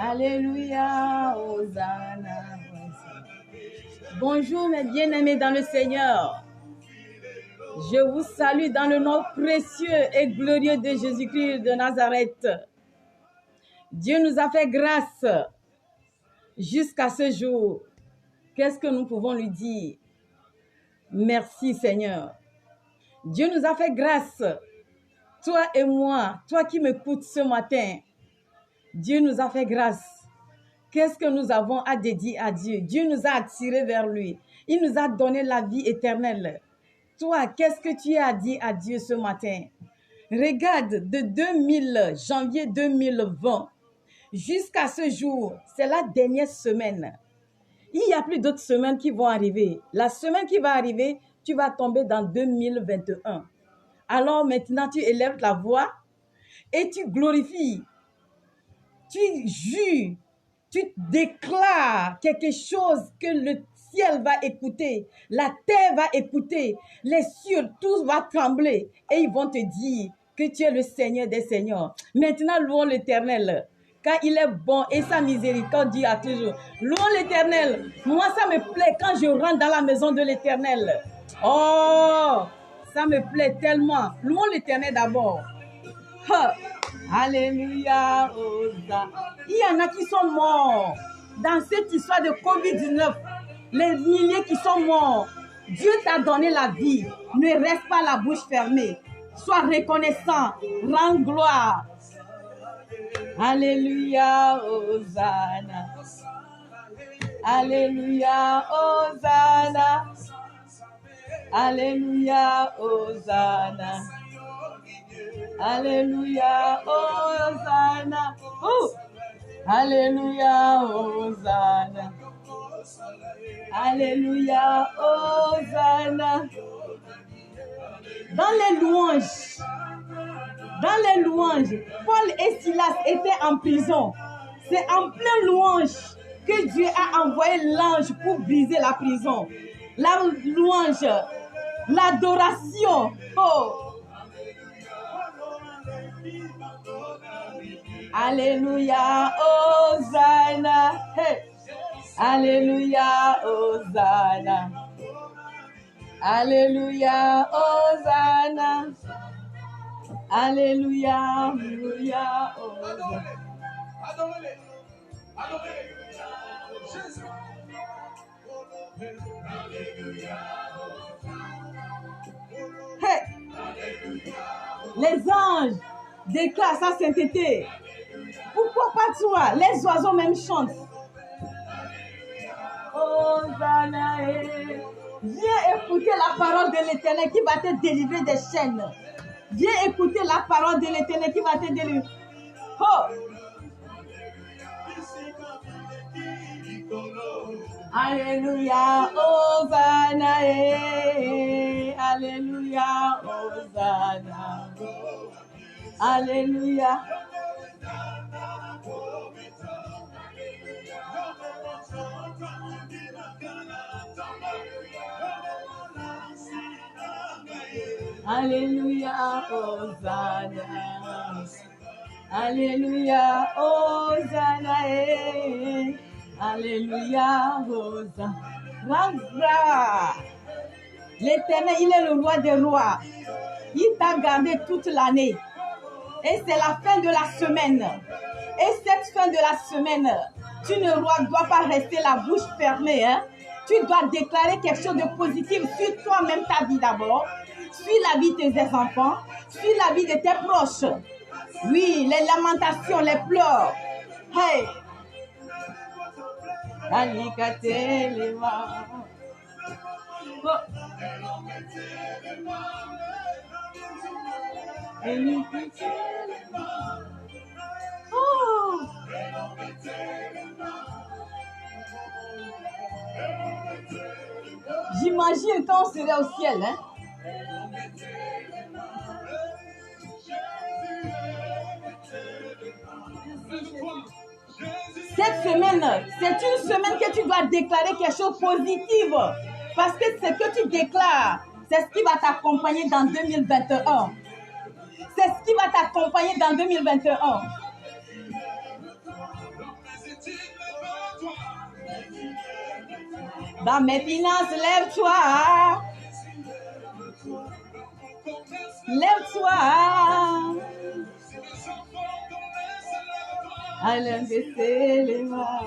Alléluia, Hosanna. Bonjour mes bien-aimés dans le Seigneur. Je vous salue dans le nom précieux et glorieux de Jésus-Christ de Nazareth. Dieu nous a fait grâce jusqu'à ce jour. Qu'est-ce que nous pouvons lui dire? Merci Seigneur. Dieu nous a fait grâce. Toi et moi, toi qui m'écoutes ce matin, Dieu nous a fait grâce. Qu'est-ce que nous avons à dédier à Dieu? Dieu nous a attirés vers lui. Il nous a donné la vie éternelle. Toi, qu'est-ce que tu as dit à Dieu ce matin? Regarde, de janvier 2020 jusqu'à ce jour, c'est la dernière semaine. Il n'y a plus d'autres semaines qui vont arriver. La semaine qui va arriver, tu vas tomber dans 2021. Alors maintenant, tu élèves la voix et tu glorifies. Tu jures, tu déclares quelque chose que le ciel va écouter, la terre va écouter, les cieux, tout va trembler et ils vont te dire que tu es le Seigneur des Seigneurs. Maintenant, louons l'Éternel, car il est bon et sa miséricorde dure à toujours. Louons l'Éternel. Moi, ça me plaît quand je rentre dans la maison de l'Éternel. Oh, ça me plaît tellement. Louons l'Éternel d'abord. Alléluia. Il y en a qui sont morts dans cette histoire de Covid-19. Les milliers qui sont morts. Dieu t'a donné la vie. Ne reste pas la bouche fermée. Sois reconnaissant. Rends gloire. Alléluia. Hosanna. Alléluia. Hosanna. Alléluia. Hosanna. Alléluia, Hosanna. Alléluia, Hosanna. Alléluia, Hosanna. Dans les louanges, Paul et Silas étaient en prison. C'est en pleine louange que Dieu a envoyé l'ange pour briser la prison. La louange, l'adoration. Oh. Alléluia, Hosanna. Hey. Alléluia, Hosanna. Alléluia, Hosanna. Alléluia, Alléluia, Hosanna. Adorez-les. Jésus. Hey. Les anges déclarent sa sainteté. Pourquoi pas toi? Les oiseaux même chantent. Hosanna. Viens écouter la parole de l'Éternel qui va te délivrer des chaînes. Viens écouter la parole de l'Éternel qui va te délivrer. Oh. Alléluia, Hosanna. Alléluia, Hosanna. Alléluia. Alléluia, Hosanna. Alléluia, Hosanna. Alléluia, Hosanna. Rends grâce. L'Éternel, il est le roi des rois. Il t'a gardé toute l'année. Et c'est la fin de la semaine. Et cette fin de la semaine, tu ne dois pas rester la bouche fermée. Hein? Tu dois déclarer quelque chose de positif sur toi-même, ta vie d'abord. Sur la vie de tes enfants. Sur la vie de tes proches. Oui, les lamentations, les pleurs. Hey! Oh. J'imagine quand on serait au ciel, hein? Cette semaine, c'est une semaine que tu dois déclarer quelque chose de positif. Parce que ce que tu déclares, c'est ce qui va t'accompagner dans 2021. C'est ce qui va t'accompagner dans 2021. Dans mes finances, lève-toi. Lève-toi. Allons baisser les mains.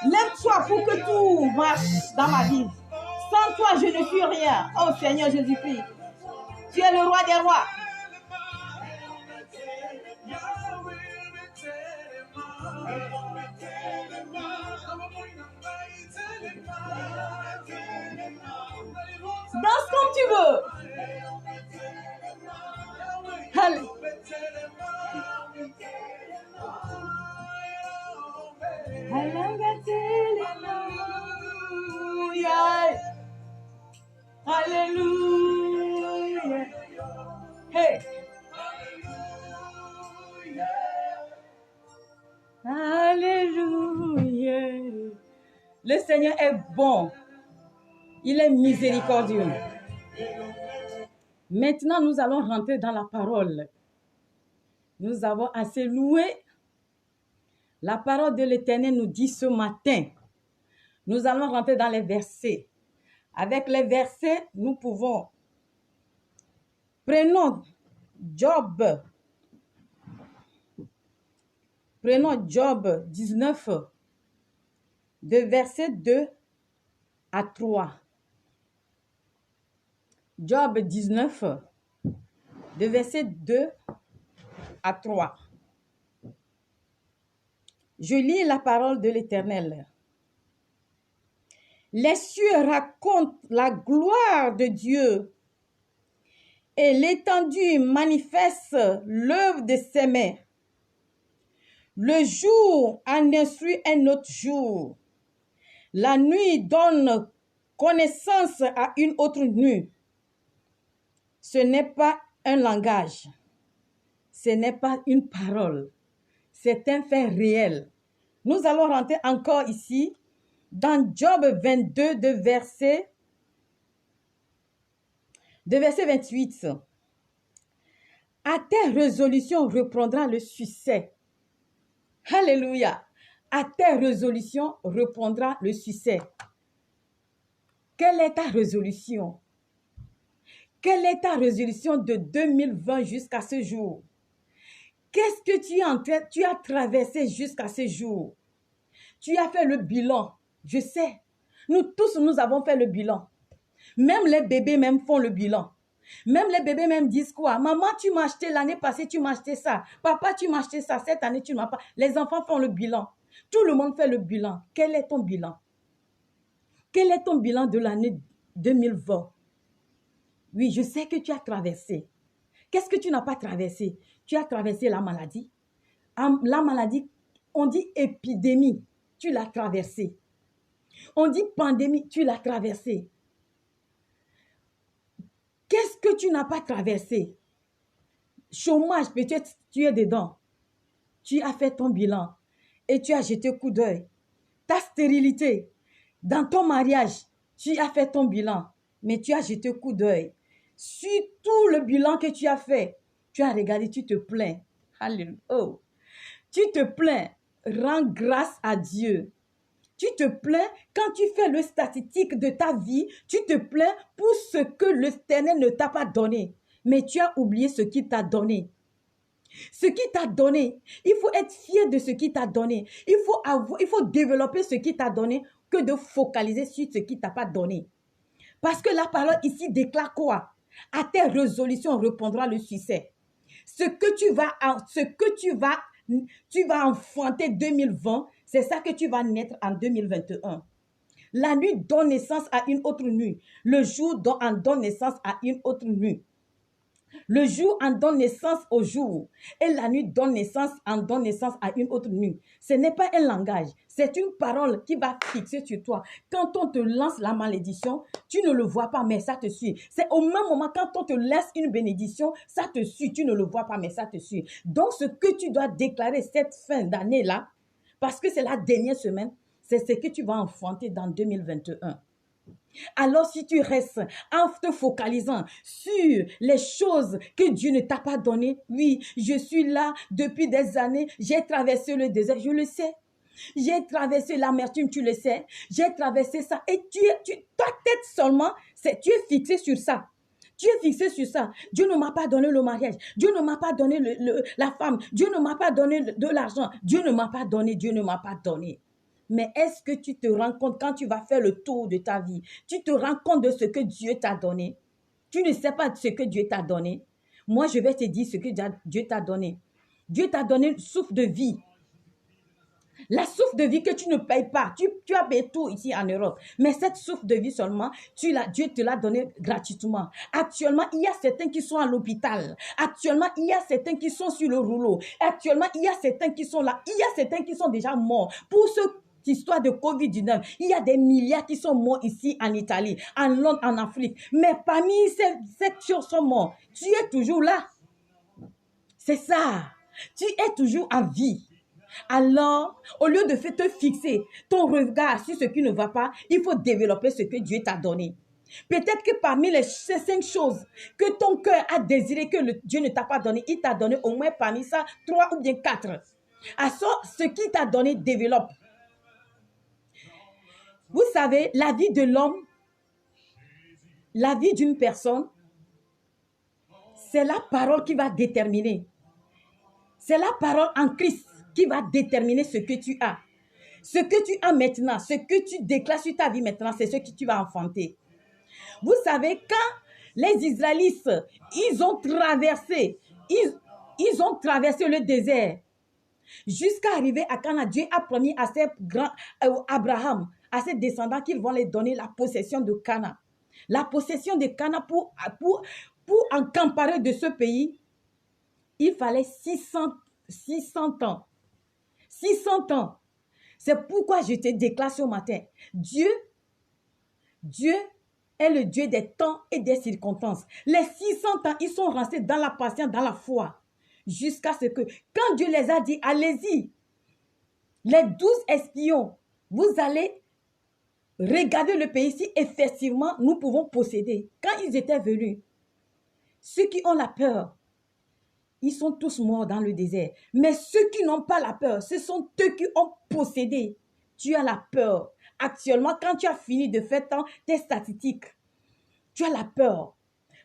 Lève-toi pour que tout marche dans ma vie. Sans toi, je ne suis rien. Oh Seigneur Jésus-Christ, tu es le roi des rois. Danse comme tu veux. Allez. Alléluia. Alléluia. Hey. Alléluia. Le Seigneur est bon. Il est miséricordieux. Maintenant, nous allons rentrer dans la parole. Nous avons assez loué. La parole de l'Éternel nous dit ce matin, nous allons rentrer dans les versets. Avec les versets, nous pouvons. Prenons Job 19, de verset 2 à 3. Job 19, de verset 2 à 3. Je lis la parole de l'Éternel. Les cieux racontent la gloire de Dieu et l'étendue manifeste l'œuvre de ses mains. Le jour en instruit un autre jour. La nuit donne connaissance à une autre nuit. Ce n'est pas un langage. Ce n'est pas une parole. C'est un fait réel. Nous allons rentrer encore ici dans Job 22 de verset 28. À tes résolutions reprendra le succès. Alléluia. À tes résolutions reprendra le succès. Quelle est ta résolution? Quelle est ta résolution de 2020 jusqu'à ce jour? Qu'est-ce que tu as traversé jusqu'à ce jour? Tu as fait le bilan. Je sais. Nous tous, nous avons fait le bilan. Même les bébés même font le bilan. Même les bébés même disent quoi? Maman, tu m'as acheté l'année passée, tu m'as acheté ça. Papa, tu m'as acheté ça. Cette année, tu ne m'as pas. Les enfants font le bilan. Tout le monde fait le bilan. Quel est ton bilan? Quel est ton bilan de l'année 2020? Oui, je sais que tu as traversé. Qu'est-ce que tu n'as pas traversé? Tu as traversé la maladie. La maladie, on dit épidémie, tu l'as traversée. On dit pandémie, tu l'as traversée. Qu'est-ce que tu n'as pas traversé? Chômage, peut-être tu es dedans. Tu as fait ton bilan et tu as jeté coup d'œil. Ta stérilité, dans ton mariage, tu as fait ton bilan, mais tu as jeté coup d'œil. Sur tout le bilan que tu as fait, tu as regardé, tu te plains. Alléluia. Oh. Tu te plains. Rends grâce à Dieu. Tu te plains quand tu fais le statistique de ta vie, tu te plains pour ce que l'Éternel ne t'a pas donné. Mais tu as oublié ce qu'il t'a donné. Ce qu'il t'a donné, il faut être fier de ce qu'il t'a donné. Il faut développer ce qu'il t'a donné que de focaliser sur ce qu'il t'a pas donné. Parce que la parole ici déclare quoi? À tes résolutions répondra le succès. Ce que tu vas enfanter 2020, c'est ça que tu vas naître en 2021. La nuit donne naissance à une autre nuit. Le jour en donne naissance à une autre nuit. Le jour en donne naissance au jour et la nuit en donne naissance à une autre nuit. Ce n'est pas un langage, c'est une parole qui va fixer sur toi. Quand on te lance la malédiction, tu ne le vois pas, mais ça te suit. C'est au même moment quand on te laisse une bénédiction, ça te suit. Tu ne le vois pas, mais ça te suit. Donc, ce que tu dois déclarer cette fin d'année-là, parce que c'est la dernière semaine, c'est ce que tu vas enfanter dans 2021. Alors si tu restes en te focalisant sur les choses que Dieu ne t'a pas données, oui, je suis là depuis des années, j'ai traversé le désert, je le sais. J'ai traversé l'amertume, tu le sais. J'ai traversé ça. Et ta tête seulement, tu es fixé sur ça. Tu es fixé sur ça. Dieu ne m'a pas donné le mariage. Dieu ne m'a pas donné la femme. Dieu ne m'a pas donné de l'argent. Dieu ne m'a pas donné. Dieu ne m'a pas donné. Mais est-ce que tu te rends compte quand tu vas faire le tour de ta vie, tu te rends compte de ce que Dieu t'a donné? Tu ne sais pas ce que Dieu t'a donné. Moi, je vais te dire ce que Dieu t'a donné. Dieu t'a donné le souffle de vie. La souffle de vie que tu ne payes pas, tu as payé tout ici en Europe, mais cette souffle de vie seulement, Dieu te l'a donné gratuitement. Actuellement, il y a certains qui sont à l'hôpital. Actuellement, il y a certains qui sont sur le rouleau. Actuellement, il y a certains qui sont là. Il y a certains qui sont déjà morts. Pour cette histoire de COVID-19, il y a des milliards qui sont morts ici en Italie, en Londres, en Afrique. Mais parmi ces qui sont morts, tu es toujours là. C'est ça. Tu es toujours en vie. Alors, au lieu de te fixer ton regard sur ce qui ne va pas, il faut développer ce que Dieu t'a donné. Peut-être que parmi ces 5 choses que ton cœur a désiré que Dieu ne t'a pas donné, il t'a donné au moins parmi ça 3 ou bien 4. Alors, ce qu'il t'a donné, développe. Vous savez, la vie de l'homme, la vie d'une personne, c'est la parole qui va déterminer. C'est la parole en Christ qui va déterminer ce que tu as. Ce que tu as maintenant, ce que tu déclares sur ta vie maintenant, c'est ce que tu vas enfanter. Vous savez, quand les Israélites, ils ont traversé le désert jusqu'à arriver à Canaan, Dieu a promis à ses Abraham, à ses descendants qu'ils vont les donner la possession de Canaan. La possession de Canaan pour encamparer de ce pays, il fallait 600 ans. 600 ans. C'est pourquoi je te déclare ce matin, Dieu est le Dieu des temps et des circonstances. Les 600 ans, ils sont restés dans la patience, dans la foi, jusqu'à ce que, quand Dieu les a dit, allez-y, les 12 espions, vous allez regarder le pays si effectivement nous pouvons posséder. Quand ils étaient venus, ceux qui ont la peur, ils sont tous morts dans le désert. Mais ceux qui n'ont pas la peur, ce sont eux qui ont possédé. Tu as la peur. Actuellement, quand tu as fini de faire tes statistiques, tu as la peur.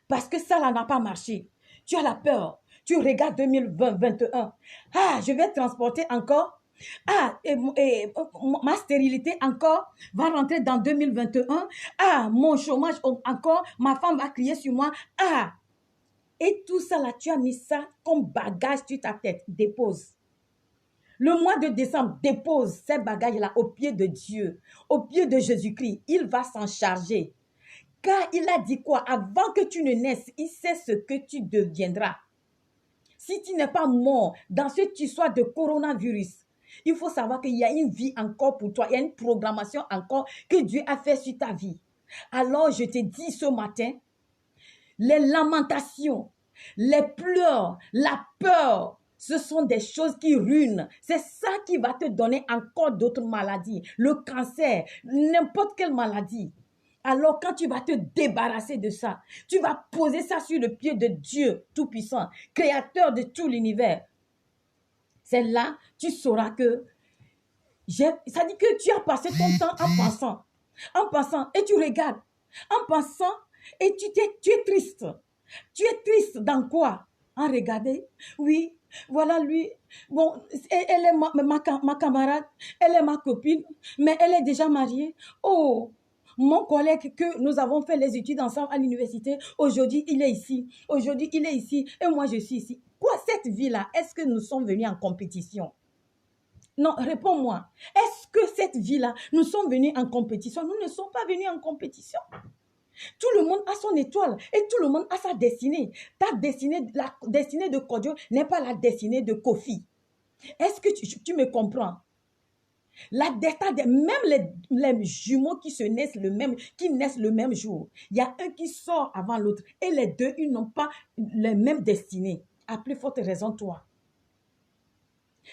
Parce que ça n'a pas marché. Tu as la peur. Tu regardes 2021. Ah, je vais transporter encore. Ah, ma stérilité encore va rentrer dans 2021. Ah, mon chômage encore. Ma femme va crier sur moi. Ah, et tout ça là, tu as mis ça comme bagage sur ta tête. Dépose. Le mois de décembre, dépose ces bagages-là au pied de Dieu, au pied de Jésus-Christ. Il va s'en charger. Car il a dit quoi? Avant que tu ne naisses, il sait ce que tu deviendras. Si tu n'es pas mort dans cette histoire de coronavirus, il faut savoir qu'il y a une vie encore pour toi. Il y a une programmation encore que Dieu a fait sur ta vie. Alors, je te dis ce matin, les lamentations, les pleurs, la peur, ce sont des choses qui ruinent. C'est ça qui va te donner encore d'autres maladies. Le cancer, n'importe quelle maladie. Alors quand tu vas te débarrasser de ça, tu vas poser ça sur le pied de Dieu Tout-Puissant, Créateur de tout l'univers. C'est là, tu sauras que, ça dit que tu as passé ton temps en pensant, et tu regardes, en pensant, et tu es triste. Tu es triste dans quoi? En regardant, oui, voilà lui, bon, elle est ma camarade, elle est ma copine, mais elle est déjà mariée. Oh, mon collègue que nous avons fait les études ensemble à l'université, aujourd'hui il est ici, aujourd'hui il est ici, et moi je suis ici. Quoi, cette vie-là, est-ce que nous sommes venus en compétition? Non, réponds-moi. Est-ce que cette vie-là, nous sommes venus en compétition? Nous ne sommes pas venus en compétition. Tout le monde a son étoile et tout le monde a sa destinée. Ta destinée, la destinée de Kodjo n'est pas la destinée de Kofi. Est-ce que tu me comprends? Même les jumeaux qui naissent le même jour, il y a un qui sort avant l'autre et les deux, ils n'ont pas les mêmes destinées. À plus forte raison, toi.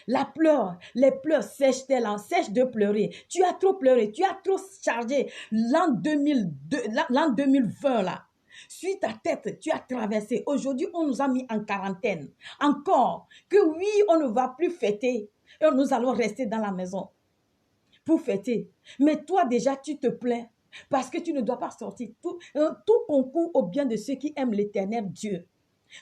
Les pleurs sèchent tes larmes, sèche de pleurer. Tu as trop pleuré, tu as trop chargé l'an 2020 là. Suis ta tête, tu as traversé. Aujourd'hui, on nous a mis en quarantaine. Encore que oui, on ne va plus fêter. Et nous allons rester dans la maison pour fêter. Mais toi déjà, tu te plains parce que tu ne dois pas sortir. Tout concourt au bien de ceux qui aiment l'Éternel Dieu.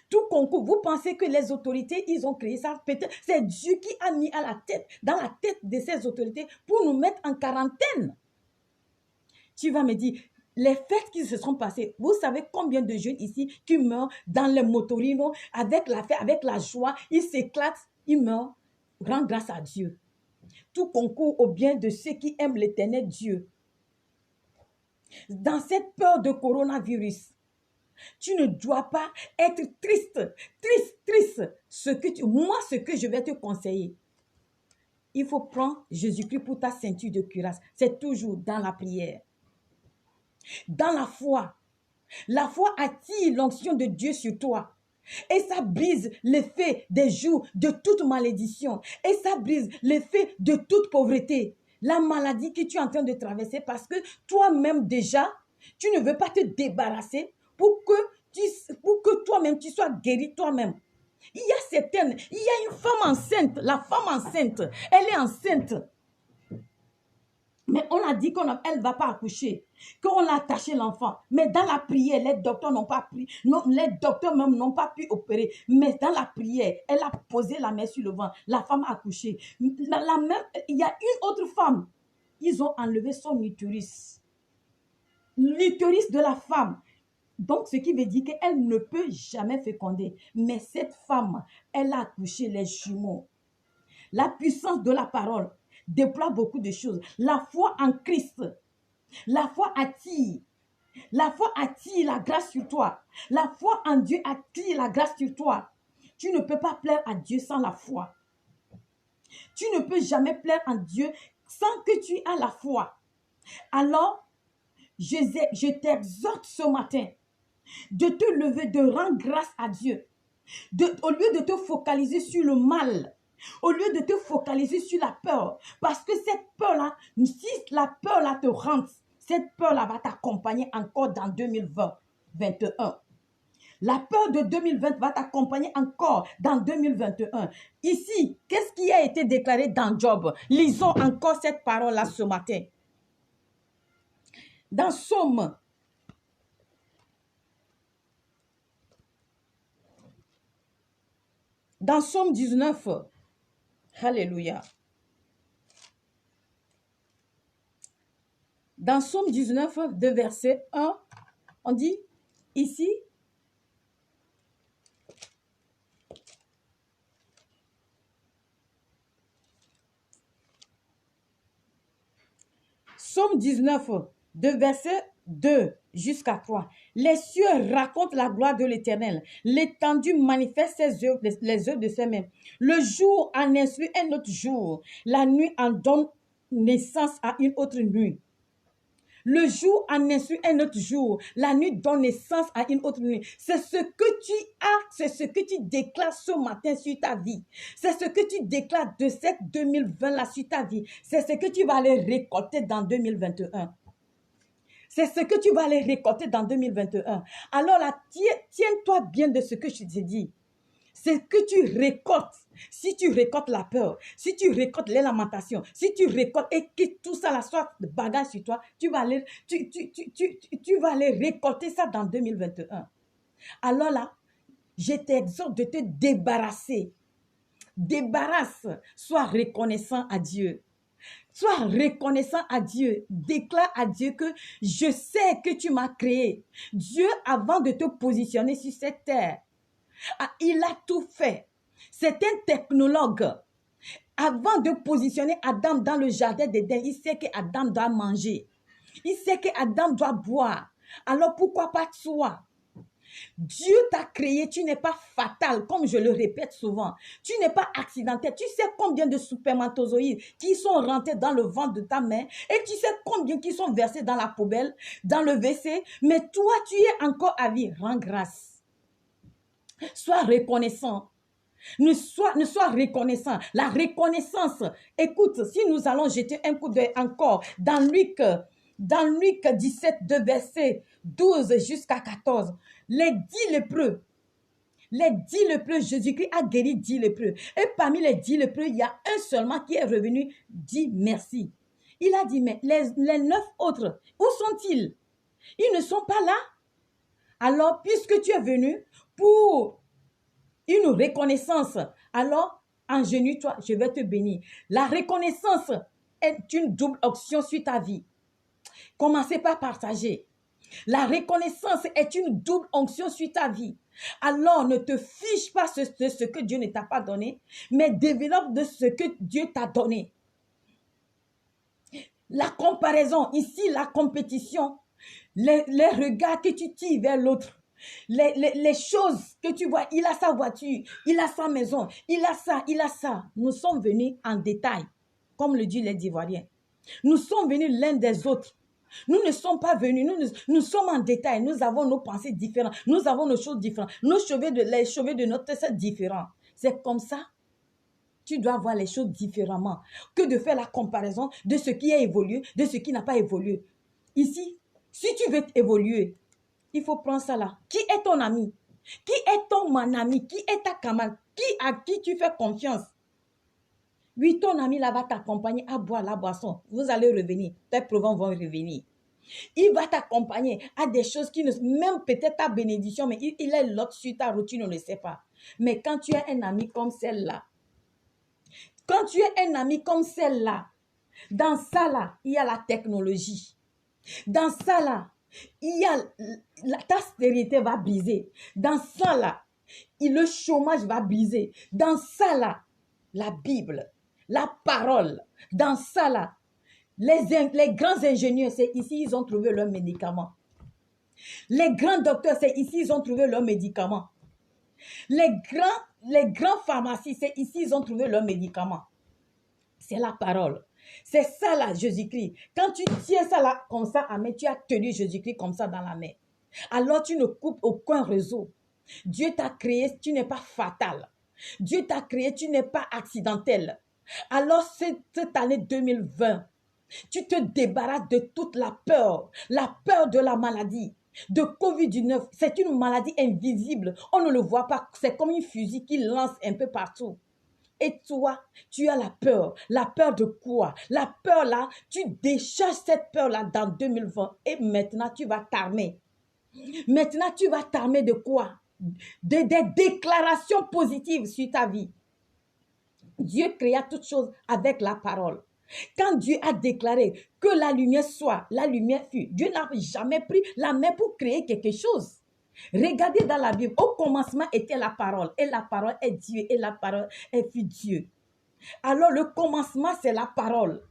Tout concours. Vous pensez que les autorités, ils ont créé ça? Peut-être c'est Dieu qui a mis dans la tête de ces autorités pour nous mettre en quarantaine. Tu vas me dire, les fêtes qui se sont passées, vous savez combien de jeunes ici qui meurent dans les motorinos avec la fête, avec la joie, ils s'éclatent, ils meurent. Rends grâce à Dieu. Tout concourt au bien de ceux qui aiment l'Éternel Dieu. Dans cette peur de coronavirus, tu ne dois pas être triste. Moi, ce que je vais te conseiller, il faut prendre Jésus-Christ pour ta ceinture de cuirasse. C'est toujours dans la prière. Dans la foi. La foi attire l'onction de Dieu sur toi. Et ça brise l'effet des jours de toute malédiction. Et ça brise l'effet de toute pauvreté. La maladie que tu es en train de traverser parce que toi-même déjà, tu ne veux pas te débarrasser pour que toi-même, tu sois guéri toi-même. Il y a une femme enceinte. La femme enceinte, elle est enceinte. Mais on a dit qu'elle ne va pas accoucher, qu'on a attaché l'enfant. Mais dans la prière, les docteurs n'ont pas pris, non, les docteurs même n'ont pas pu opérer. Mais dans la prière, elle a posé la main sur le ventre. La femme a accouché. Il y a une autre femme. Ils ont enlevé son utérus. L'utérus de la femme. Donc, ce qui veut dire qu'elle ne peut jamais féconder. Mais cette femme, elle a accouché les jumeaux. La puissance de la parole déploie beaucoup de choses. La foi en Christ, la foi attire. La foi attire la grâce sur toi. La foi en Dieu attire la grâce sur toi. Tu ne peux pas plaire à Dieu sans la foi. Tu ne peux jamais plaire à Dieu sans que tu aies la foi. Alors, je t'exhorte ce matin de te lever, de rendre grâce à Dieu. Au lieu de te focaliser sur le mal, au lieu de te focaliser sur la peur, parce que cette peur-là, si la peur-là te rentre, cette peur-là va t'accompagner encore dans 2021. La peur de 2020 va t'accompagner encore dans 2021. Ici, qu'est-ce qui a été déclaré dans Job? Lisons encore cette parole-là ce matin. Dans Somme 19, alléluia. Dans Somme 19, de verset 1, on dit ici, Somme 19, de verset 2 jusqu'à 3. Les cieux racontent la gloire de l'Éternel. L'étendue manifeste ses œuvres, les œuvres de ses mains. Le jour en instruit un autre jour. La nuit en donne naissance à une autre nuit. Le jour en instruit un autre jour. La nuit donne naissance à une autre nuit. C'est ce que tu as, c'est ce que tu déclares ce matin sur ta vie. C'est ce que tu déclares de cette 2020 là sur ta vie. C'est ce que tu vas aller récolter dans 2021. C'est ce que tu vas aller récolter dans 2021. Alors là, tiens-toi bien de ce que je t'ai dit. C'est que tu récoltes. Si tu récoltes la peur, si tu récoltes les lamentations, si tu récoltes et que tout ça là soit de bagage sur toi, tu vas aller récolter ça dans 2021. Alors là, je t'exhorte de te débarrasser. Débarrasse, sois reconnaissant à Dieu. Sois reconnaissant à Dieu. Déclare à Dieu que je sais que tu m'as créé. Dieu, avant de te positionner sur cette terre, il a tout fait. C'est un technologue. Avant de positionner Adam dans le jardin d'Éden, il sait qu'Adam doit manger. Il sait qu'Adam doit boire. Alors pourquoi pas toi? Dieu t'a créé, tu n'es pas fatal, comme je le répète souvent. Tu n'es pas accidentel. Tu sais combien de spermatozoïdes qui sont rentrés dans le ventre de ta mère et tu sais combien qui sont versés dans la poubelle, dans le WC. Mais toi, tu es encore à vie. Rends grâce. Sois reconnaissant. Ne sois reconnaissant. La reconnaissance, écoute, si nous allons jeter un coup d'œil encore dans Luc 17, de verset 12 jusqu'à 14, les 10 lépreux, Jésus-Christ a guéri 10 lépreux. Et parmi les 10 lépreux, il y a un seulement qui est revenu, dit merci. Il a dit, mais les 9 autres, où sont-ils? Ils ne sont pas là. Alors, puisque tu es venu pour une reconnaissance, alors engenue-toi, je vais te bénir. La reconnaissance est une double option sur ta vie. Commencez par partager. La reconnaissance est une double onction sur ta vie. Alors, ne te fiche pas de ce que Dieu ne t'a pas donné, mais développe de ce que Dieu t'a donné. La comparaison, ici, la compétition, les regards que tu tires vers l'autre, les choses que tu vois, il a sa voiture, il a sa maison, il a ça, il a ça. Nous sommes venus en détail, comme le disent les Ivoiriens. Nous sommes venus l'un des autres. Nous ne sommes pas venus, nous sommes en détail, nous avons nos pensées différentes, nous avons nos choses différentes, les cheveux de notre tête sont différents. C'est comme ça. Tu dois voir les choses différemment que de faire la comparaison de ce qui a évolué, de ce qui n'a pas évolué. Ici, si tu veux évoluer, il faut prendre ça là. Qui est ton ami? Qui est ton ami? Qui est ta camarade? À qui tu fais confiance? Oui, ton ami là va t'accompagner à boire la boisson. Vous allez revenir. Tes problèmes vont revenir. Il va t'accompagner à des choses qui ne... Même peut-être ta bénédiction, mais il est l'autre sur ta route, tu ne le sais pas. Mais quand tu as un ami comme celle-là, dans ça là, il y a la technologie. Dans ça là, ta stérilité va briser. Dans ça là, le chômage va briser. Dans ça là, la Bible, la parole. Dans ça là, les grands ingénieurs, c'est ici ils ont trouvé leur médicament. Les grands docteurs, c'est ici ils ont trouvé leur médicament. Les grands pharmacies, c'est ici ils ont trouvé leur médicament. C'est la parole. C'est ça là, Jésus-Christ. Quand tu tiens ça là, comme ça, amen, tu as tenu Jésus-Christ comme ça dans la main. Alors tu ne coupes aucun réseau. Dieu t'a créé, tu n'es pas fatal. Dieu t'a créé, tu n'es pas accidentel. Alors cette année 2020, tu te débarrasses de toute la peur de la maladie, de Covid-19. C'est une maladie invisible. On ne le voit pas. C'est comme une fusil qui lance un peu partout. Et toi, tu as la peur. La peur de quoi? La peur là, tu décharges cette peur là dans 2020. Et maintenant, tu vas t'armer. Maintenant, tu vas t'armer de quoi? Des déclarations positives sur ta vie. Dieu créa toutes choses avec la parole. Quand Dieu a déclaré que la lumière soit, la lumière fut. Dieu n'a jamais pris la main pour créer quelque chose. Regardez dans la Bible, au commencement était la parole, et la parole est Dieu, et la parole fut Dieu. Alors le commencement c'est la parole,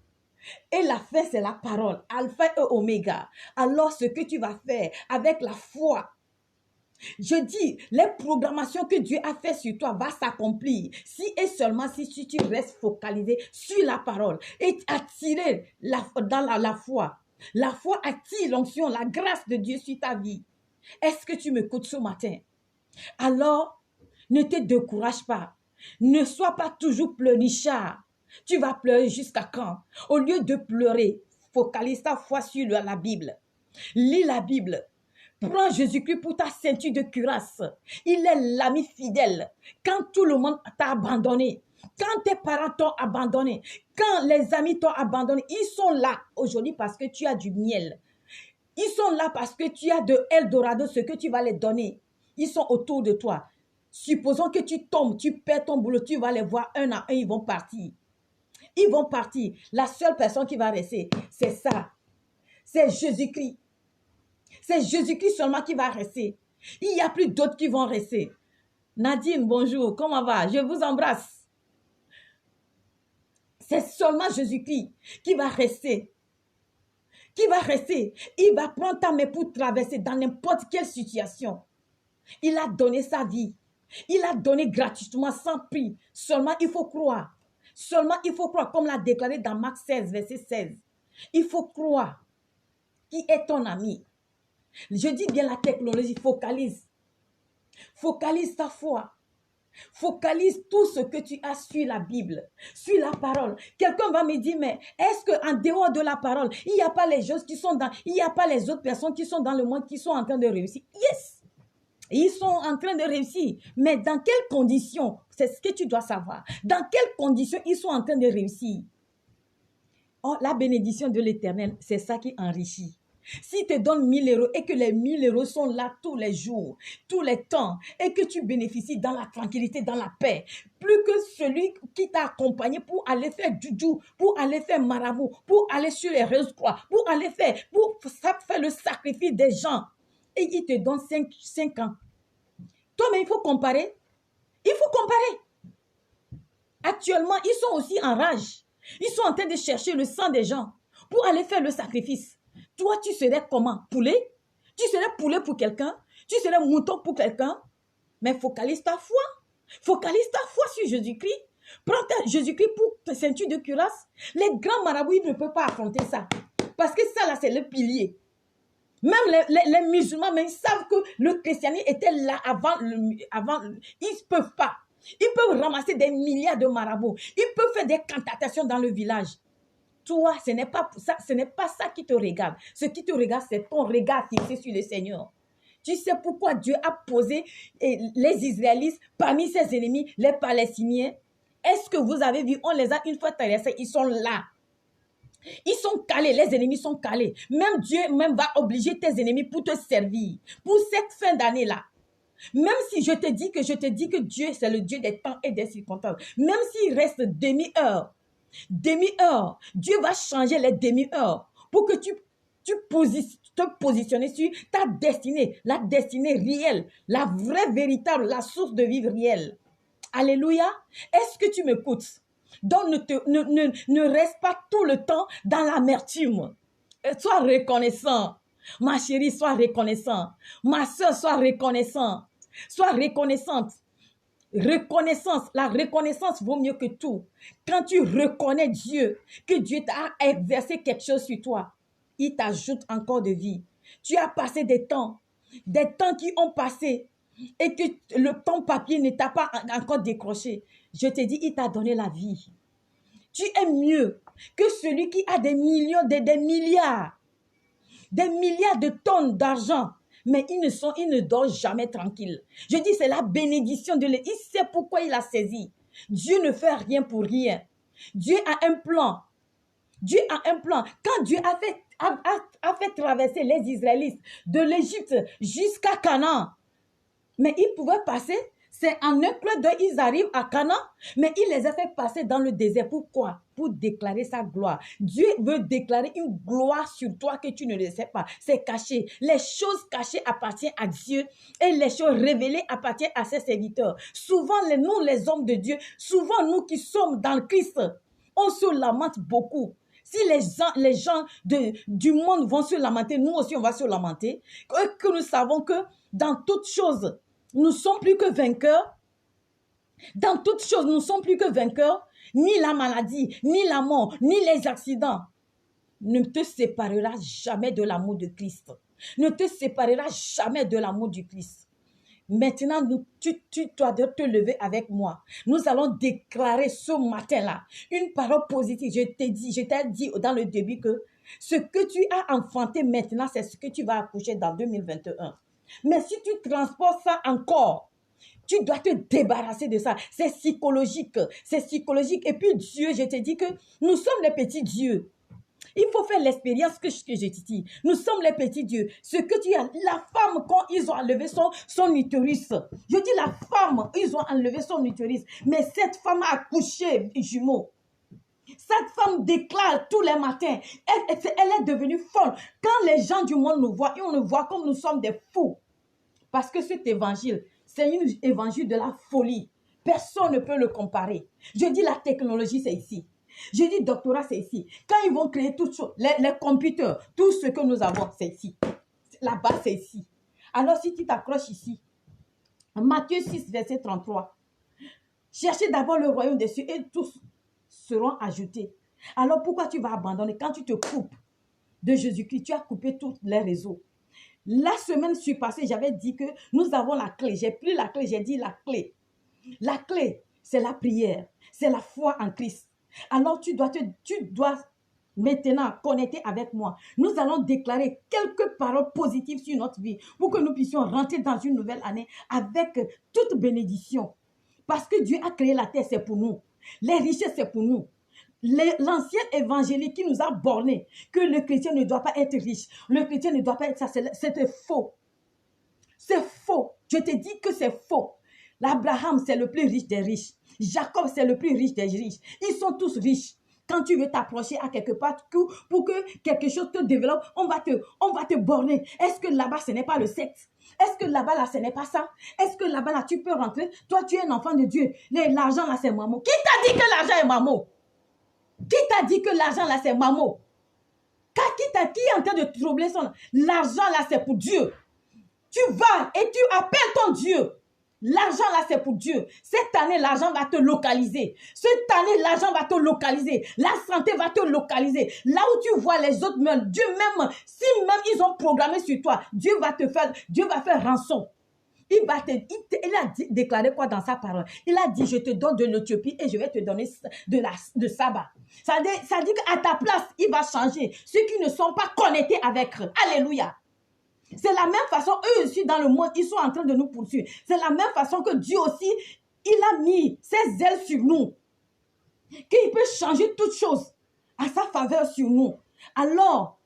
et la fin c'est la parole, alpha et oméga. Alors ce que tu vas faire avec la foi, je dis, les programmations que Dieu a fait sur toi va s'accomplir si et seulement si tu restes focalisé sur la parole et attiré dans la foi. La foi attire l'onction, la grâce de Dieu sur ta vie. Est-ce que tu m'écoutes ce matin? Alors, ne te décourage pas. Ne sois pas toujours pleurnichard. Tu vas pleurer jusqu'à quand? Au lieu de pleurer, focalise ta foi sur la Bible. Lis la Bible. Prends Jésus-Christ pour ta ceinture de cuirasse. Il est l'ami fidèle. Quand tout le monde t'a abandonné, quand tes parents t'ont abandonné, quand les amis t'ont abandonné, ils sont là aujourd'hui parce que tu as du miel. Ils sont là parce que tu as de Eldorado, ce que tu vas les donner. Ils sont autour de toi. Supposons que tu tombes, tu perds ton boulot, tu vas les voir un à un, ils vont partir. Ils vont partir. La seule personne qui va rester, c'est ça. C'est Jésus-Christ. C'est Jésus-Christ seulement qui va rester. Il n'y a plus d'autres qui vont rester. Nadine, bonjour, comment va? Je vous embrasse. C'est seulement Jésus-Christ qui va rester. Qui va rester. Il va prendre ta main pour traverser dans n'importe quelle situation. Il a donné sa vie. Il a donné gratuitement sans prix. Seulement il faut croire. Seulement il faut croire, comme l'a déclaré dans Marc 16, verset 16. Il faut croire. Qui est ton ami? Je dis bien la technologie, focalise. Focalise ta foi. Focalise tout ce que tu as sur la Bible, sur la parole. Quelqu'un va me dire, mais est-ce qu'en dehors de la parole, il n'y a pas les choses qui sont dans, il n'y a pas les autres personnes qui sont dans le monde qui sont en train de réussir? Yes! Ils sont en train de réussir. Mais dans quelles conditions? C'est ce que tu dois savoir. Dans quelles conditions ils sont en train de réussir? Oh, la bénédiction de l'Éternel, c'est ça qui enrichit. S'il te donne 1000 euros et que les 1000 euros sont là tous les jours, tous les temps, et que tu bénéficies dans la tranquillité, dans la paix, plus que celui qui t'a accompagné pour aller faire juju, pour aller faire marabout, pour aller sur les réseaux, pour aller faire le sacrifice des gens, et il te donne 5 ans. Toi, mais il faut comparer. Il faut comparer. Actuellement, ils sont aussi en rage. Ils sont en train de chercher le sang des gens pour aller faire le sacrifice. Toi, tu serais comment? Poulet? Tu serais poulet pour quelqu'un? Tu serais mouton pour quelqu'un? Mais focalise ta foi. Focalise ta foi sur Jésus-Christ. Prends Jésus-Christ pour ta ceinture de cuirasse. Les grands marabouts, ils ne peuvent pas affronter ça. Parce que ça, là, c'est le pilier. Même les musulmans, mais ils savent que le christianisme était là avant. Ils ne peuvent pas. Ils peuvent ramasser des milliards de marabouts. Ils peuvent faire des cantatations dans le village. Toi, ce n'est pas ça qui te regarde. Ce qui te regarde, c'est ton regard fixé sur le Seigneur. Tu sais pourquoi Dieu a posé les Israélites parmi ses ennemis, les Palestiniens? Est-ce que vous avez vu, on les a une fois traversés, ils sont là. Ils sont calés, les ennemis sont calés. Même Dieu va obliger tes ennemis pour te servir. Pour cette fin d'année-là. Même si je te dis que Dieu, c'est le Dieu des temps et des circonstances. Même s'il reste demi-heure, Dieu va changer les demi-heures pour que tu te positionnes sur ta destinée, la destinée réelle, la vraie, véritable, la source de vie réelle. Alléluia. Est-ce que tu m'écoutes? Donc, ne reste pas tout le temps dans l'amertume. Sois reconnaissant. Ma chérie, sois reconnaissant. Ma soeur, sois reconnaissant. Sois reconnaissante. Reconnaissance. La reconnaissance vaut mieux que tout. Quand tu reconnais Dieu, que Dieu t'a exercé quelque chose sur toi, il t'ajoute encore de vie. Tu as passé des temps qui ont passé et que ton papier ne t'a pas encore décroché. Je te dis, il t'a donné la vie. Tu es mieux que celui qui a des millions, des milliards de tonnes d'argent. Mais ils ne dorment jamais tranquilles. Je dis, c'est la bénédiction de l'Éternel. Il sait pourquoi il a saisi. Dieu ne fait rien pour rien. Dieu a un plan. Dieu a un plan. Quand Dieu a fait traverser les Israélites de l'Égypte jusqu'à Canaan, mais ils pouvaient passer. C'est en un clin d'œil, ils arrivent à Canaan, mais il les a fait passer dans le désert. Pourquoi? Pour déclarer sa gloire. Dieu veut déclarer une gloire sur toi que tu ne le sais pas. C'est caché. Les choses cachées appartiennent à Dieu et les choses révélées appartiennent à ses serviteurs. Souvent, nous, les hommes de Dieu, souvent nous qui sommes dans le Christ, on se lamente beaucoup. Si les gens du monde vont se lamenter, nous aussi on va se lamenter. Que nous savons que dans toutes choses, nous ne sommes plus que vainqueurs. Dans toutes choses, nous ne sommes plus que vainqueurs. Ni la maladie, ni la mort, ni les accidents ne te séparera jamais de l'amour de Christ. Ne te séparera jamais de l'amour du Christ. Maintenant, tu dois te lever avec moi. Nous allons déclarer ce matin-là une parole positive. Je t'ai dit dans le début que ce que tu as enfanté maintenant, c'est ce que tu vas accoucher dans 2021. Mais si tu transportes ça encore, tu dois te débarrasser de ça. C'est psychologique. C'est psychologique. Et puis Dieu, je te dis que nous sommes les petits dieux. Il faut faire l'expérience que je te dis. Nous sommes les petits dieux. Ce que tu as, la femme, quand ils ont enlevé son utérus, je dis la femme, ils ont enlevé son utérus, mais cette femme a accouché jumeaux. Cette femme déclare tous les matins, elle est devenue folle. Quand les gens du monde nous voient, on nous voit comme nous sommes des fous. Parce que cet évangile, c'est un évangile de la folie. Personne ne peut le comparer. Je dis la technologie, c'est ici. Je dis doctorat, c'est ici. Quand ils vont créer toutes choses, les computers, tout ce que nous avons, c'est ici. Là-bas, c'est ici. Alors, si tu t'accroches ici, Matthieu 6, verset 33, cherchez d'abord le royaume des cieux et tous seront ajoutés. Alors, pourquoi tu vas abandonner? Quand tu te coupes de Jésus-Christ, tu as coupé tous les réseaux. La semaine passée, j'avais dit que nous avons la clé. J'ai pris la clé, j'ai dit la clé. La clé, c'est la prière, c'est la foi en Christ. Alors tu dois maintenant connecter avec moi. Nous allons déclarer quelques paroles positives sur notre vie pour que nous puissions rentrer dans une nouvelle année avec toute bénédiction. Parce que Dieu a créé la terre, c'est pour nous. Les richesses, c'est pour nous. L'ancien évangélique qui nous a bornés que le chrétien ne doit pas être riche, le chrétien ne doit pas être ça, c'était faux. C'est faux. Je te dis que c'est faux. L'Abraham, c'est le plus riche des riches. Jacob, c'est le plus riche des riches. Ils sont tous riches. Quand tu veux t'approcher à quelque part pour que quelque chose te développe, on va te borner. Est-ce que là-bas, ce n'est pas le secte? Est-ce que là-bas, là, ce n'est pas ça? Est-ce que là-bas, là, tu peux rentrer? Toi, tu es un enfant de Dieu. L'argent, là, c'est Mamo. Qui t'a dit que l'argent est Mamo? Qui t'a dit que l'argent, là, c'est Mamo? Qui est en train de troubler son... L'argent, là, c'est pour Dieu. Tu vas et tu appelles ton Dieu. L'argent là, c'est pour Dieu. Cette année, l'argent va te localiser. Cette année, l'argent va te localiser. La santé va te localiser. Là où tu vois les autres meurent, Dieu même, si même ils ont programmé sur toi, Dieu va faire rançon. Il a déclaré quoi dans sa parole? Il a dit, je te donne de l'Éthiopie et je vais te donner de Saba. Ça dit qu'à ta place, il va changer. Ceux qui ne sont pas connectés avec eux. Alléluia. C'est la même façon, eux aussi dans le monde, ils sont en train de nous poursuivre. C'est la même façon que Dieu aussi, il a mis ses ailes sur nous. Qu'il peut changer toutes choses à sa faveur sur nous. Alors,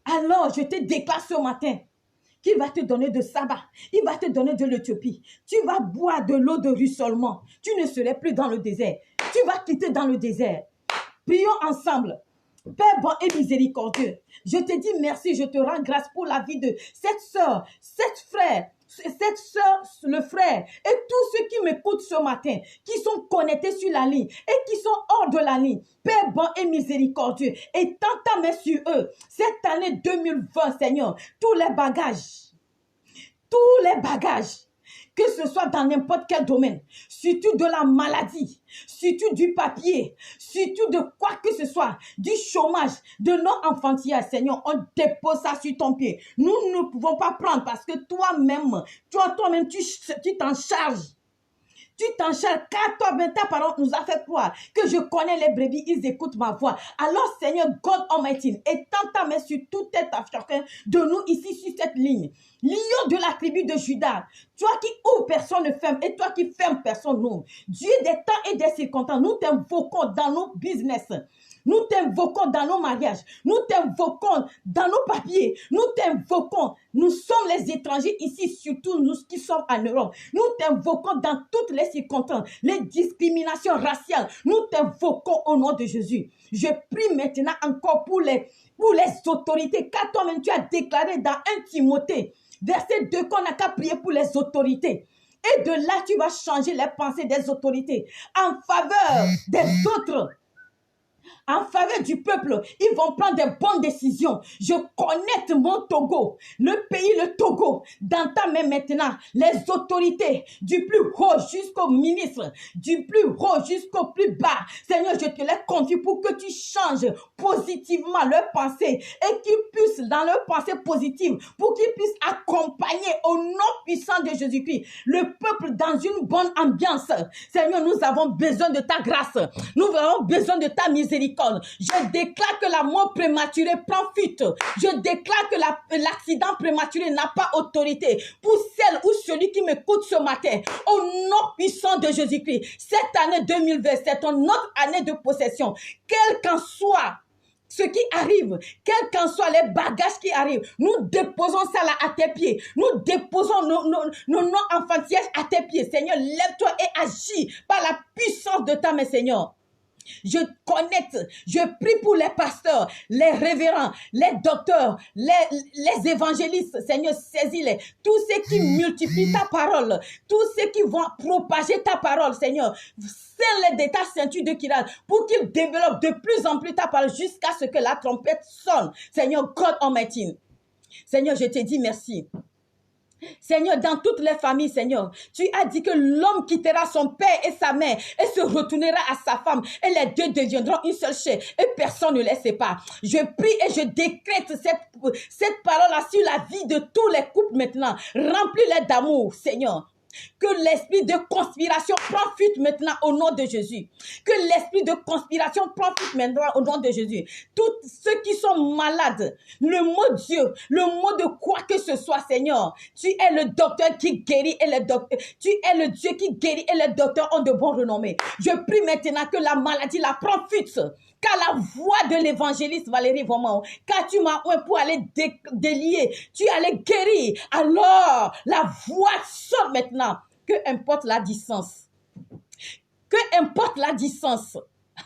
je te déclare ce matin qu'il va te donner de Saba. Il va te donner de l'Éthiopie. Tu vas boire de l'eau de ruissellement. Tu ne serais plus dans le désert. Tu vas quitter dans le désert. Prions ensemble. Père bon et miséricordieux, je te dis merci, je te rends grâce pour la vie de cette soeur, le frère et tous ceux qui m'écoutent ce matin, qui sont connectés sur la ligne et qui sont hors de la ligne. Père bon et miséricordieux, étends ta main sur eux. Cette année 2020, Seigneur, tous les bagages, que ce soit dans n'importe quel domaine, surtout de la maladie, surtout du papier, surtout de quoi que ce soit, du chômage, de non-enfantillage, Seigneur, on dépose ça sur ton pied. Nous ne pouvons pas prendre parce que toi-même, tu t'en charges. Tu t'en charges, car toi-même, ta parole nous a fait croire que je connais les brebis, ils écoutent ma voix. Alors, Seigneur, God Almighty, étends ta main sur toute tête à chacun de nous ici sur cette ligne. Lion de la tribu de Judas, toi qui ouvres, personne ne ferme, et toi qui fermes, personne n'ouvre. Dieu des temps et des circonstances, nous t'invoquons dans nos business. Nous t'invoquons dans nos mariages. Nous t'invoquons dans nos papiers. Nous t'invoquons. Nous sommes les étrangers ici, surtout nous qui sommes en Europe. Nous t'invoquons dans toutes les circonstances. Les discriminations raciales. Nous t'invoquons au nom de Jésus. Je prie maintenant encore pour les autorités. Car toi-même tu as déclaré dans 1 Timothée, verset 2, qu'on n'a qu'à prier pour les autorités. Et de là, tu vas changer les pensées des autorités en faveur des autres. En faveur du peuple, ils vont prendre des bonnes décisions. Je connecte mon Togo, le pays, le Togo, dans ta main maintenant. Les autorités, du plus haut jusqu'au ministre, du plus haut jusqu'au plus bas. Seigneur, je te les confie pour que tu changes positivement leurs pensées et qu'ils puissent, dans leurs pensées positives, pour qu'ils puissent accompagner au nom puissant de Jésus-Christ le peuple dans une bonne ambiance. Seigneur, nous avons besoin de ta grâce. Nous avons besoin de ta miséricorde. Je déclare que la mort prématurée prend fuite. Je déclare que l'accident prématuré n'a pas autorité pour celle ou celui qui m'écoute ce matin. Au nom puissant de Jésus-Christ, cette année 2020, c'est notre année de possession. Quel qu'en soit ce qui arrive, quels qu'en soient les bagages qui arrivent, nous déposons ça là à tes pieds. Nous déposons nos non-enfantillages à tes pieds. Seigneur, lève-toi et agis par la puissance de ta main, Seigneur. Je connecte, je prie pour les pasteurs, les révérends, les docteurs, les évangélistes. Seigneur, saisis-les. Tous ceux qui multiplient ta parole, tous ceux qui vont propager ta parole, Seigneur, scelle-les de ta ceinture de Kiral pour qu'ils développent de plus en plus ta parole jusqu'à ce que la trompette sonne. Seigneur, God Almighty. Seigneur, je te dis merci. Seigneur, dans toutes les familles, Seigneur, tu as dit que l'homme quittera son père et sa mère et se retournera à sa femme et les deux deviendront une seule chair et personne ne les sépare. Je prie et je décrète cette parole-là sur la vie de tous les couples maintenant. Remplis-les d'amour, Seigneur. Que l'esprit de conspiration prend fuite maintenant au nom de Jésus. Que l'esprit de conspiration prend fuite maintenant au nom de Jésus. Tous ceux qui sont malades, le mot Dieu, le mot de quoi que ce soit, Seigneur, tu es le docteur qui guérit et tu es le Dieu qui guérit et les docteurs ont de bons renommées. Je prie maintenant que la maladie la prend fuite. Car la voix de l'évangéliste Valérie Vomao, car tu m'as oint pour aller délier, tu allais guérir. Alors, la voix sort maintenant. Que importe la distance. Que importe la distance.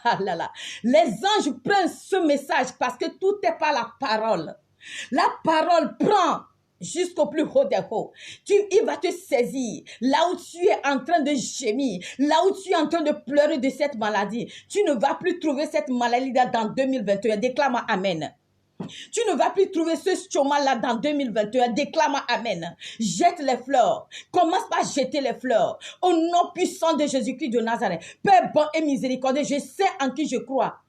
Ah là là. Les anges prennent ce message parce que tout est par la parole. La parole prend jusqu'au plus haut des hauts. Il va te saisir. Là où tu es en train de gémir, là où tu es en train de pleurer de cette maladie, tu ne vas plus trouver cette maladie dans 2021. Déclame Amen. Tu ne vas plus trouver ce chômage-là dans 2021. Déclame Amen. Jette les fleurs. Commence par jeter les fleurs. Au nom puissant de Jésus-Christ de Nazareth. Père bon et miséricordieux, je sais en qui je crois.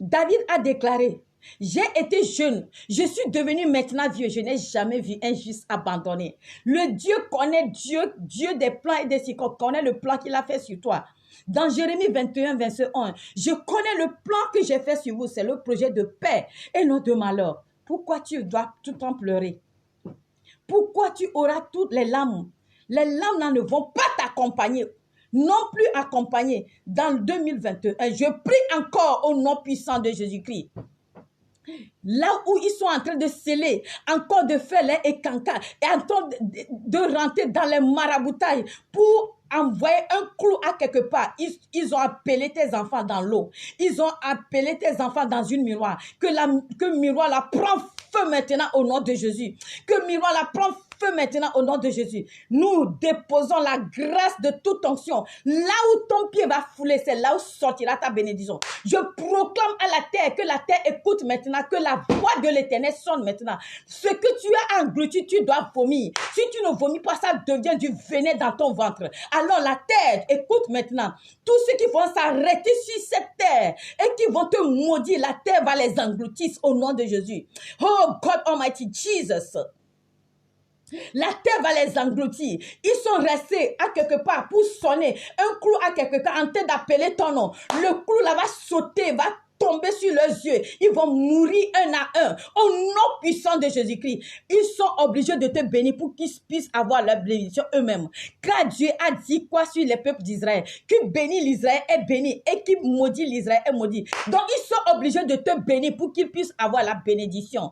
David a déclaré, j'ai été jeune, je suis devenu maintenant vieux, je n'ai jamais vu un juste abandonné. Le Dieu connaît Dieu des plans et des cycles, connaît le plan qu'il a fait sur toi. Dans Jérémie 21, verset 1, je connais le plan que j'ai fait sur vous, c'est le projet de paix et non de malheur. Pourquoi tu dois tout le temps pleurer? Pourquoi tu auras toutes les larmes? Les larmes là ne vont pas t'accompagner. Non plus accompagner dans le 2021. Je prie encore au nom puissant de Jésus-Christ. Là où ils sont en train de sceller, encore de faire les cancans et en train de rentrer dans les maraboutailles pour envoyer un clou à quelque part. Ils ont appelé tes enfants dans l'eau. Ils ont appelé tes enfants dans une miroir. Que miroir la prend feu maintenant au nom de Jésus. Que miroir la prend feu maintenant au nom de Jésus. Nous déposons la grâce de toute onction. Là où ton pied va fouler, c'est là où sortira ta bénédiction. Je proclame à la terre, que la terre écoute maintenant, que la voix de l'Éternel sonne maintenant. Ce que tu as englouti, tu dois vomir. Si tu ne vomis pas, ça devient du venin dans ton ventre. Alors la terre, écoute maintenant. Tous ceux qui vont s'arrêter sur cette terre et qui vont te maudire, la terre va les engloutir au nom de Jésus. Oh God Almighty Jesus. La terre va les engloutir. Ils sont restés à quelque part pour sonner un clou à quelque part en train d'appeler ton nom. Le clou là va sauter, va tomber sur leurs yeux. Ils vont mourir un à un. Au nom puissant de Jésus-Christ, ils sont obligés de te bénir pour qu'ils puissent avoir leur bénédiction eux-mêmes. Car Dieu a dit quoi sur les peuples d'Israël? Qui bénit l'Israël est béni et qui maudit l'Israël est maudit. Donc ils sont obligés de te bénir pour qu'ils puissent avoir la bénédiction.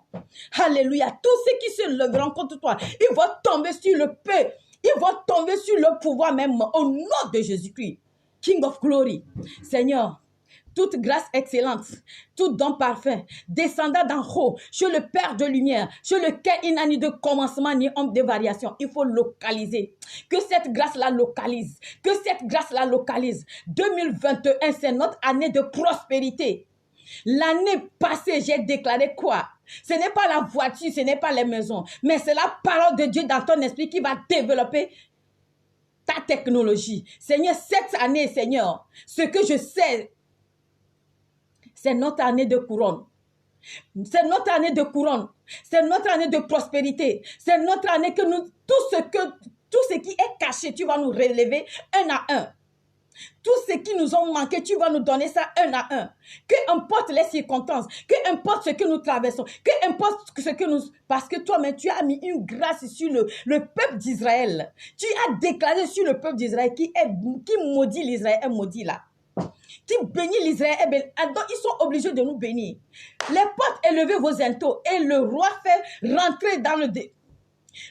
Alléluia. Tous ceux qui se leveront contre toi, ils vont tomber sur le peu. Ils vont tomber sur le pouvoir même au nom de Jésus-Christ. King of Glory. Seigneur, toute grâce excellente, tout don parfait, descendant d'en haut, chez le Père de lumière, chez lequel il n'a ni de commencement ni ombre de variation. Il faut localiser. Que cette grâce-là localise. Que cette grâce-là localise. 2021, c'est notre année de prospérité. L'année passée, j'ai déclaré quoi? Ce n'est pas la voiture, ce n'est pas les maisons, mais c'est la parole de Dieu dans ton esprit qui va développer ta technologie. Seigneur, cette année, Seigneur, ce que je sais, c'est notre année de couronne. C'est notre année de couronne. C'est notre année de prospérité. C'est notre année que nous, tout ce qui est caché, tu vas nous relever un à un. Tout ce qui nous ont manqué, tu vas nous donner ça un à un. Que importe les circonstances, que importe ce que nous traversons, que importe ce que nous... Parce que toi-même, tu as mis une grâce sur le peuple d'Israël. Tu as déclaré sur le peuple d'Israël qui maudit l'Israël est maudit là. Qui bénit l'Israël est béni. Donc, ils sont obligés de nous bénir. Les portes, élevez vos impôts et le roi fait rentrer dans le...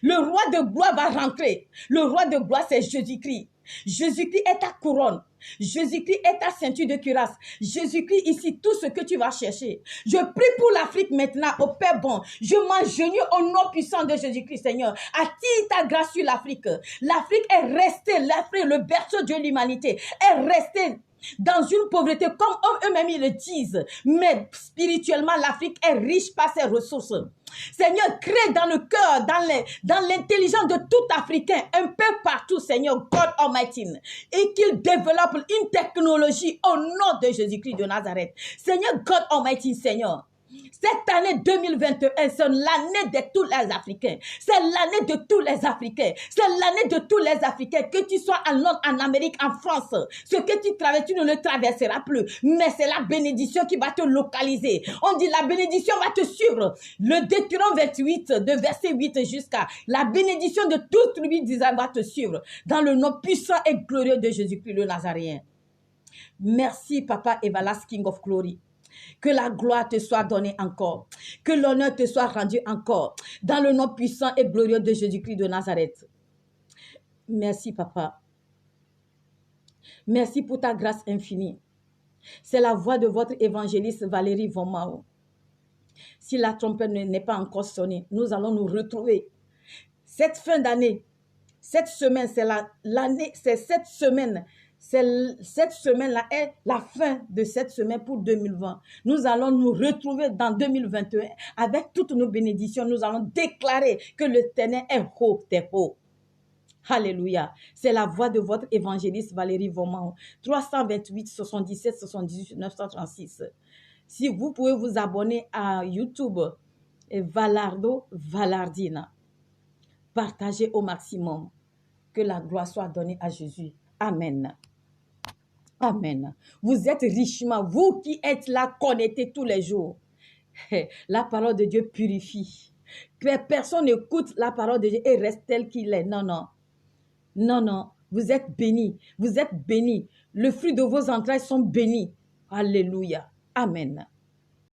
Le roi de gloire va rentrer. Le roi de gloire, c'est Jésus-Christ. Jésus-Christ est ta couronne. Jésus-Christ est ta ceinture de cuirasse. Jésus-Christ ici, tout ce que tu vas chercher. Je prie pour l'Afrique maintenant, au Père bon. Je m'agenouille au nom puissant de Jésus-Christ, Seigneur. Attire ta grâce sur l'Afrique. L'Afrique est restée, l'Afrique, le berceau de l'humanité, est restée dans une pauvreté, comme eux-mêmes ils le disent. Mais spirituellement, l'Afrique est riche par ses ressources. Seigneur, crée dans le cœur, dans l'intelligence de tout Africain, un peu partout, Seigneur, God Almighty, et qu'il développe une technologie au nom de Jésus-Christ de Nazareth. Seigneur, God Almighty, Seigneur, Cette année 2021, c'est l'année de tous les Africains. C'est l'année de tous les Africains. C'est l'année de tous les Africains. Que tu sois en Londres, en Amérique, en France, ce que tu traverses, tu ne le traverseras plus. Mais c'est la bénédiction qui va te localiser. On dit la bénédiction va te suivre. Le Deutéronome 28, de verset 8 jusqu'à la bénédiction de toute tribu d'Israël va te suivre. Dans le nom puissant et glorieux de Jésus-Christ le Nazaréen. Merci, Papa Everlasting King of Glory. Que la gloire te soit donnée encore. Que l'honneur te soit rendu encore. Dans le nom puissant et glorieux de Jésus-Christ de Nazareth. Merci, Papa. Merci pour ta grâce infinie. C'est la voix de votre évangéliste Valérie Vomao. Si la trompette n'est pas encore sonnée, nous allons nous retrouver. Cette fin d'année, cette semaine, c'est l'année, c'est cette semaine. Cette semaine-là est la fin de cette semaine pour 2020. Nous allons nous retrouver dans 2021 avec toutes nos bénédictions. Nous allons déclarer que l'Éternel est haut des hauts. Alléluia. C'est la voix de votre évangéliste Valérie Vomao. 328 77 78 936. Si vous pouvez vous abonner à YouTube, Valardo Valardina. Partagez au maximum. Que la gloire soit donnée à Jésus. Amen. Amen. Vous êtes richement, vous qui êtes là connectés tous les jours. La parole de Dieu purifie. Que personne n'écoute la parole de Dieu et reste tel qu'il est. Non, non. Non, non. Vous êtes bénis. Vous êtes bénis. Le fruit de vos entrailles sont bénis. Alléluia. Amen.